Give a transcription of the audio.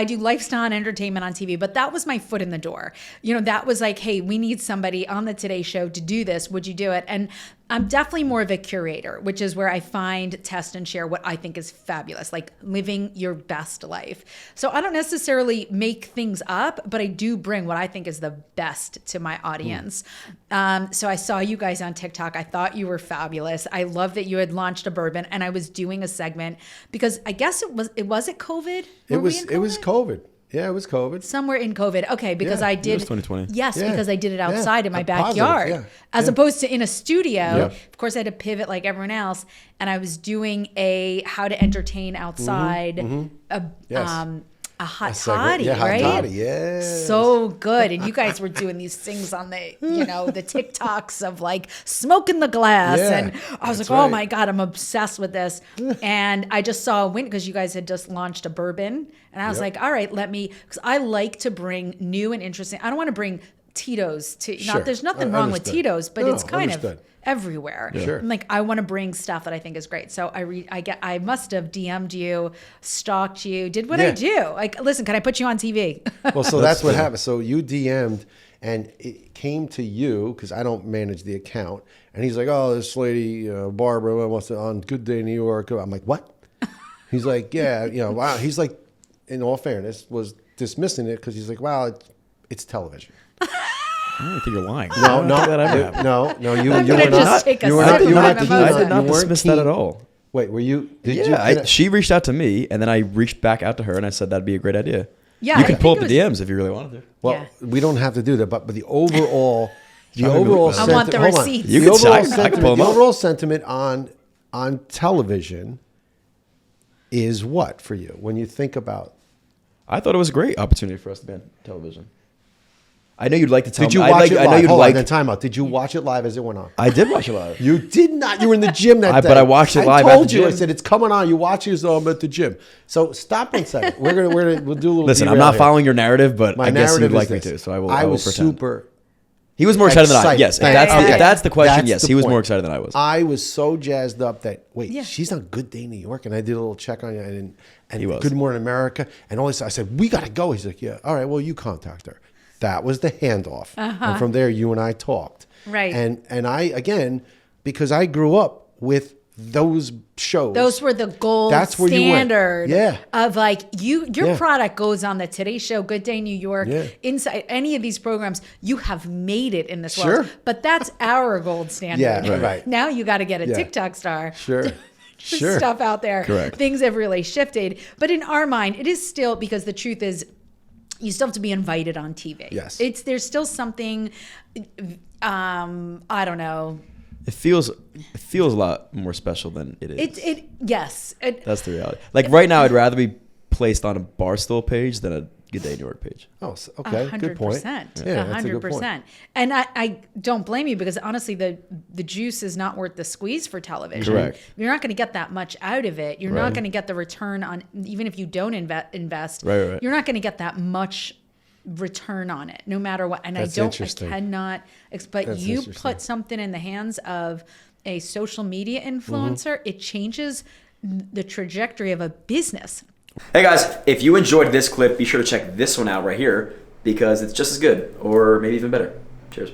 I do lifestyle and entertainment on TV, but that was my foot in the door. You know, that was like, hey, we need somebody on the Today Show to do this. Would you do it? And I'm definitely more of a curator, which is where I find, test, and share what I think is fabulous, like living your best life. So I don't necessarily make things up, but I do bring what I think is the best to my audience. So I saw you guys on TikTok. I thought you were fabulous. I love that you had launched a bourbon, and I was doing a segment because I guess it was COVID? It was COVID. Yeah, it was COVID. Somewhere in COVID. Okay, because I did. It was 2020. Yes, Yeah. because I did it outside in my Positive, backyard, yeah. as opposed to in a studio. Yeah. Of course, I had to pivot like everyone else, and I was doing a how to entertain outside, a hot toddy, Yeah, hot right? toddy, yes. So good, and you guys were doing these things on the, the TikToks of like smoking the glass, Yeah, and I was like, that's oh right. my God, I'm obsessed with this. And I just saw a win because you guys had just launched a bourbon, and I was like, all right, because I like to bring new and interesting. I don't want to bring Tito's to Sure. There's nothing wrong with Understood. Tito's, but No, it's kind understood. of everywhere. Sure. I'm like, I want to bring stuff that I think is great. So I must have DM'd you, stalked you, did what I Yeah. do. Like, listen, can I put you on TV? Well, so that's what happened. So you DM'd, and it came to you because I don't manage the account. And he's like, oh, this lady, Barbara, wants to on Good Day New York. I'm like, what? He's like, yeah, wow. He's like, in all fairness, was dismissing it because he's like, wow, it's television. I don't think you're lying. No, you I'm were gonna just not. take a You were sip not. of You were my not keen. mimosa. I did not You weren't dismiss that keen. at all. Wait, were you? Did Yeah, you? she reached out to me, and then I reached back out to her, and I said that'd be a great idea. Yeah, you I can think pull it up the DMs if you really wanted to. Well, Yeah. we don't have to do that, but the overall, I want the receipts. You The can overall say- I can pull sentiment, them up. overall sentiment on television is what for you when you think about? I thought it was a great opportunity for us to be on television. I know you'd like to tell Did me. you watch it live? I know you'd Hold like. on, then time out. Did you watch it live as it went on? I did watch it live. You did not. You were in the gym that day. But I watched it live I at told the you. I gym. said it's coming on. You watch it as though I'm at the gym. So stop 1 second. We'll do a little. Listen, I'm derail not here. following your narrative, but My I guess narrative you'd is like me this. to, so I will. I was pretend. super. He was more excited than I. excited. Yes, if Thank that's you. the, Okay. if that's the question. That's Yes, the he was point. more excited than I was. I was so jazzed up that Yeah. she's on Good Day New York, and I did a little check on you, and He was. Good Morning America, and all this. I said we got to go. He's like, yeah, all right. Well, you contact her. That was the handoff, and from there, you and I talked. Right. And I again because I grew up with those shows. Those were the gold That's where you went. standard Yeah. of like your Yeah. product goes on the Today Show, Good Day New York, Yeah. inside any of these programs, you have made it in this Sure. world. But that's our gold standard. Yeah, right. Now you got to get a Yeah. TikTok star. Sure. There's Sure. stuff out there. Correct. Things have really shifted. But in our mind, it is still, because the truth is, you still have to be invited on TV. Yes. There's still something, I don't know. It feels a lot more special than it is. Yes. That's the reality. Like right now, I'd rather be placed on a Barstool page than a Good Day New York page. Oh, okay. Good point. 100%. Yeah, that's a good point. 100%. And I don't blame you, because honestly, the juice is not worth the squeeze for television. Correct. You're not going to get that much out of it. You're not going to get the return on, even if you don't invest, Right. you're not going to get that much return on it, no matter what. And That's I interesting. cannot, but That's you interesting. put something in the hands of a social media influencer, it changes the trajectory of a business. Hey guys, if you enjoyed this clip, be sure to check this one out right here because it's just as good or maybe even better. Cheers.